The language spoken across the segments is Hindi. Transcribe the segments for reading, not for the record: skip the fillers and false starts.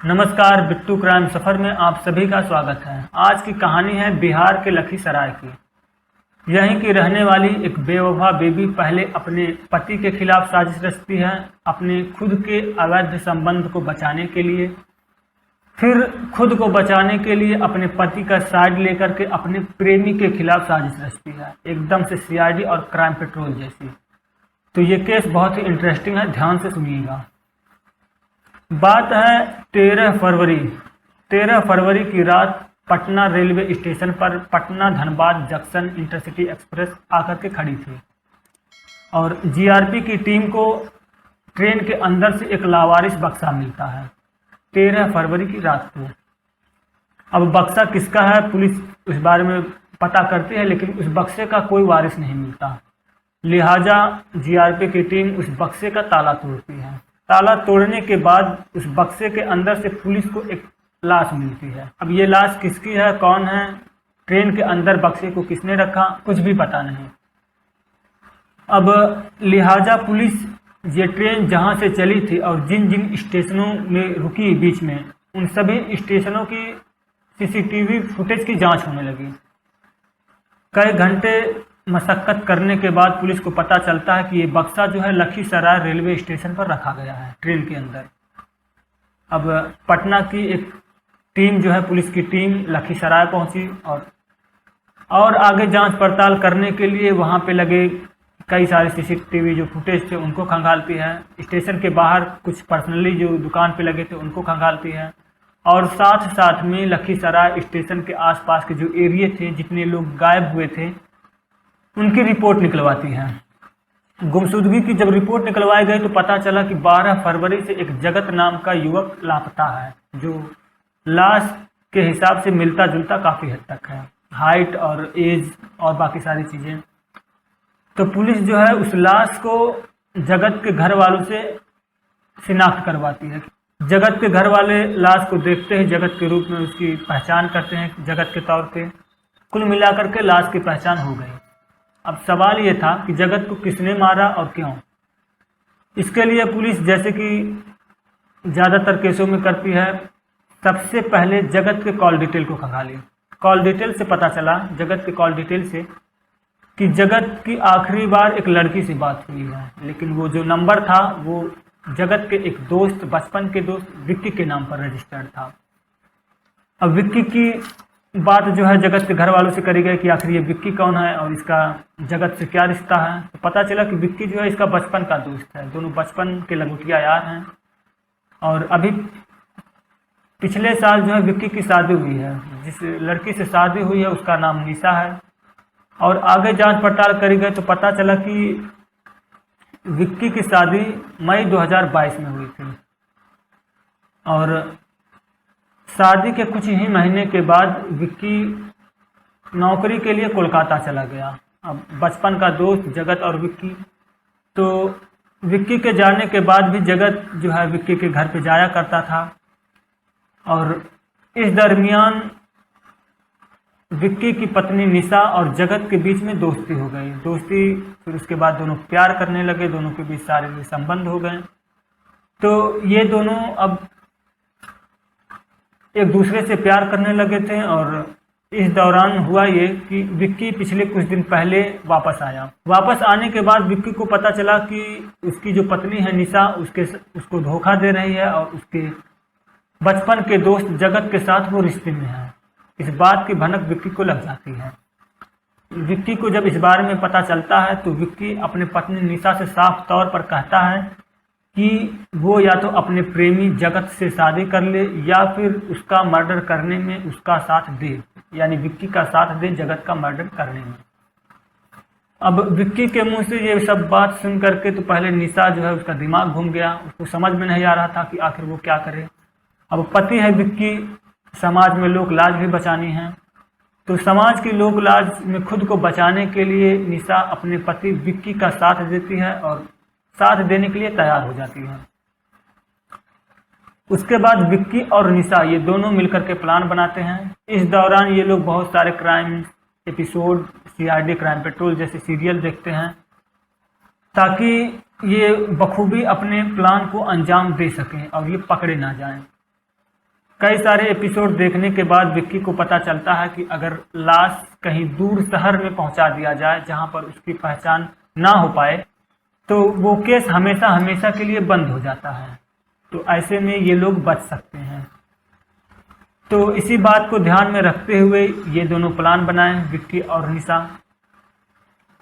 नमस्कार, बिट्टू क्राइम सफ़र में आप सभी का स्वागत है। आज की कहानी है बिहार के लखीसराय की। यहीं की रहने वाली एक बेवफा बेबी पहले अपने पति के खिलाफ साजिश रचती है अपने खुद के अवैध संबंध को बचाने के लिए। फिर खुद को बचाने के लिए अपने पति का साइड लेकर के अपने प्रेमी के खिलाफ साजिश रचती है, एकदम से सीआईडी और क्राइम पेट्रोल जैसी। तो ये केस बहुत ही इंटरेस्टिंग है, ध्यान से सुनिएगा। बात है 13 फरवरी की रात पटना रेलवे स्टेशन पर Patna Dhanbad junction intercity express आकर के खड़ी थी और जीआरपी की टीम को ट्रेन के अंदर से एक लावारिस बक्सा मिलता है 13 फरवरी की रात को। अब बक्सा किसका है, पुलिस उस बारे में पता करती है, लेकिन उस बक्से का कोई वारिस नहीं मिलता। लिहाजा जीआरपी की टीम उस बक्से का ताला तोड़ती है। ताला तोड़ने के बाद उस बक्से के अंदर से पुलिस को एक लाश मिलती है। अब ये लाश किसकी है, कौन है, ट्रेन के अंदर बक्से को किसने रखा, कुछ भी पता नहीं। अब लिहाजा पुलिस ये ट्रेन जहां से चली थी और जिन जिन स्टेशनों में रुकी बीच में, उन सभी स्टेशनों की सीसीटीवी फुटेज की जांच होने लगी। कई घंटे मशक्कत करने के बाद पुलिस को पता चलता है कि ये बक्सा जो है लखीसराय रेलवे स्टेशन पर रखा गया है ट्रेन के अंदर। अब पटना की एक टीम जो है, पुलिस की टीम लखीसराय पहुंची और आगे जांच पड़ताल करने के लिए वहां पे लगे कई सारे सीसीटीवी जो फुटेज थे उनको खंगालती है। स्टेशन के बाहर कुछ पर्सनली जो दुकान पे लगे थे उनको खंगालती है और साथ साथ में लखीसराय स्टेशन के आसपास के जो एरिए थे, जितने लोग गायब हुए थे, उनकी रिपोर्ट निकलवाती है। गुमशुदगी की जब रिपोर्ट निकलवाई गई तो पता चला कि 12 फरवरी से एक जगत नाम का युवक लापता है, जो लाश के हिसाब से मिलता जुलता काफ़ी हद तक है, हाइट और एज और बाकी सारी चीज़ें। तो पुलिस जो है उस लाश को जगत के घर वालों से शिनाख्त करवाती है। जगत के घर वाले लाश को देखते ही जगत के रूप में उसकी पहचान करते हैं जगत के तौर पे। कुल मिलाकर के लाश की पहचान हो गई। अब सवाल ये था कि जगत को किसने मारा और क्यों। इसके लिए पुलिस, जैसे कि ज़्यादातर केसों में करती है, सबसे पहले जगत के कॉल डिटेल को खंगाली। कॉल डिटेल से पता चला, जगत के कॉल डिटेल से, कि जगत की आखिरी बार एक लड़की से बात हुई है, लेकिन वो जो नंबर था वो जगत के एक दोस्त, बचपन के दोस्त विक्की के नाम पर रजिस्टर्ड था। अब विक्की की बात जो है जगत के घर वालों से करी गई कि आखिर ये विक्की कौन है और इसका जगत से क्या रिश्ता है। तो पता चला कि विक्की जो है इसका बचपन का दोस्त है, दोनों बचपन के लंगोटिया यार हैं। और अभी पिछले साल जो है विक्की की शादी हुई है, जिस लड़की से शादी हुई है उसका नाम निशा है। और आगे जांच पड़ताल करी गई तो पता चला कि विक्की की शादी मई 2022 में हुई थी और शादी के कुछ ही महीने के बाद विक्की नौकरी के लिए कोलकाता चला गया। अब बचपन का दोस्त जगत और विक्की, तो विक्की के जाने के बाद भी जगत जो है विक्की के घर पे जाया करता था और इस दरमियान विक्की की पत्नी निशा और जगत के बीच में दोस्ती हो गई। दोस्ती, फिर उसके बाद दोनों प्यार करने लगे, दोनों के बीच शारीरिक संबंध हो गए। तो ये दोनों अब एक दूसरे से प्यार करने लगे थे और इस दौरान हुआ ये कि विक्की पिछले कुछ दिन पहले वापस आया। वापस आने के बाद विक्की को पता चला कि उसकी जो पत्नी है निशा उसको धोखा दे रही है और उसके बचपन के दोस्त जगत के साथ वो रिश्ते में है। इस बात की भनक विक्की को लग जाती है। विक्की को जब इस बारे में पता चलता है तो विक्की अपने पत्नी निशा से साफ तौर पर कहता है कि वो या तो अपने प्रेमी जगत से शादी कर ले या फिर उसका मर्डर करने में उसका साथ दे, यानी विक्की का साथ दे जगत का मर्डर करने में। अब विक्की के मुंह से ये सब बात सुन करके तो पहले निशा जो है उसका दिमाग घूम गया, उसको समझ में नहीं आ रहा था कि आखिर वो क्या करे। अब पति है विक्की, समाज में लोक लाज भी बचानी है, तो समाज की लोक लाज में खुद को बचाने के लिए निशा अपने पति विक्की का साथ देती है और साथ देने के लिए तैयार हो जाती है। उसके बाद विक्की और निशा ये दोनों मिलकर के प्लान बनाते हैं। इस दौरान ये लोग बहुत सारे crime episode, CID, crime petrol जैसे सीरियल देखते हैं ताकि ये बखूबी अपने प्लान को अंजाम दे सकें और ये पकड़े ना जाएं। कई सारे एपिसोड देखने के बाद विक्की को पता चलता है कि अगर लाश कहीं दूर शहर में पहुंचा दिया जाए जहां पर उसकी पहचान ना हो पाए तो वो केस हमेशा हमेशा के लिए बंद हो जाता है। तो ऐसे में ये लोग बच सकते हैं। तो इसी बात को ध्यान में रखते हुए ये दोनों प्लान बनाए, विक्की और निशा।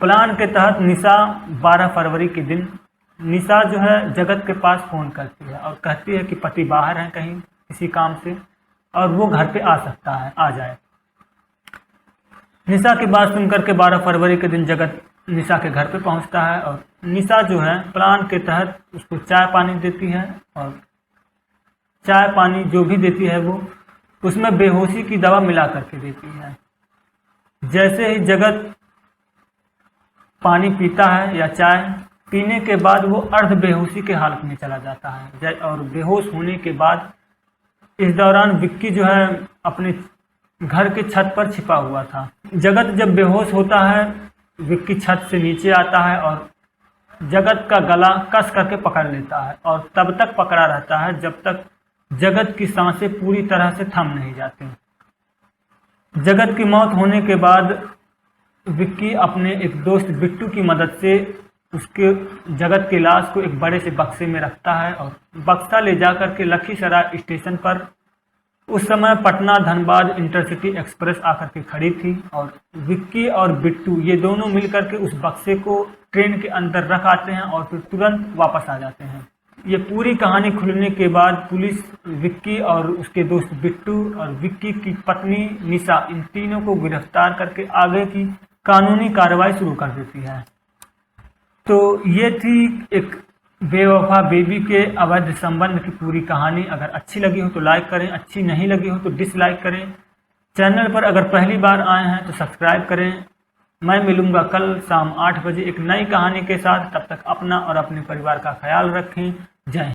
प्लान के तहत निशा 12 फरवरी के दिन निशा जो है जगत के पास फ़ोन करती है और कहती है कि पति बाहर हैं कहीं किसी काम से और वो घर पे आ सकता है, आ जाए। निशा की बात सुनकर के 12 फरवरी के दिन जगत निशा के घर पे पहुंचता है और निशा जो है प्लान के तहत उसको चाय पानी देती है और चाय पानी जो भी देती है वो उसमें बेहोशी की दवा मिला करके देती है। जैसे ही जगत पानी पीता है या चाय पीने के बाद वो अर्ध बेहोशी के हालत में चला जाता है और बेहोश होने के बाद इस दौरान विक्की जो है अपने घर के छत पर छिपा हुआ था। जगत जब बेहोश होता है विक्की छत से नीचे आता है और जगत का गला कस करके पकड़ लेता है और तब तक पकड़ा रहता है जब तक जगत की सांसें पूरी तरह से थम नहीं जाती। जगत की मौत होने के बाद विक्की अपने एक दोस्त बिट्टू की मदद से उसके जगत की लाश को एक बड़े से बक्से में रखता है और बक्सा ले जाकर के लखीसराय स्टेशन पर उस समय पटना धनबाद इंटरसिटी एक्सप्रेस आकर के खड़ी थी और विक्की और बिट्टू ये दोनों मिलकर के उस बक्से को ट्रेन के अंदर रख आते हैं और फिर तुरंत वापस आ जाते हैं। ये पूरी कहानी खुलने के बाद पुलिस विक्की और उसके दोस्त बिट्टू और विक्की की पत्नी निशा इन तीनों को गिरफ्तार करके आगे की कानूनी कार्रवाई शुरू कर देती है। तो ये थी एक बेवफा बेबी के अवैध संबंध की पूरी कहानी। अगर अच्छी लगी हो तो लाइक करें, अच्छी नहीं लगी हो तो डिसलाइक करें। चैनल पर अगर पहली बार आए हैं तो सब्सक्राइब करें। मैं मिलूंगा कल शाम 8 बजे एक नई कहानी के साथ। तब तक अपना और अपने परिवार का ख्याल रखें।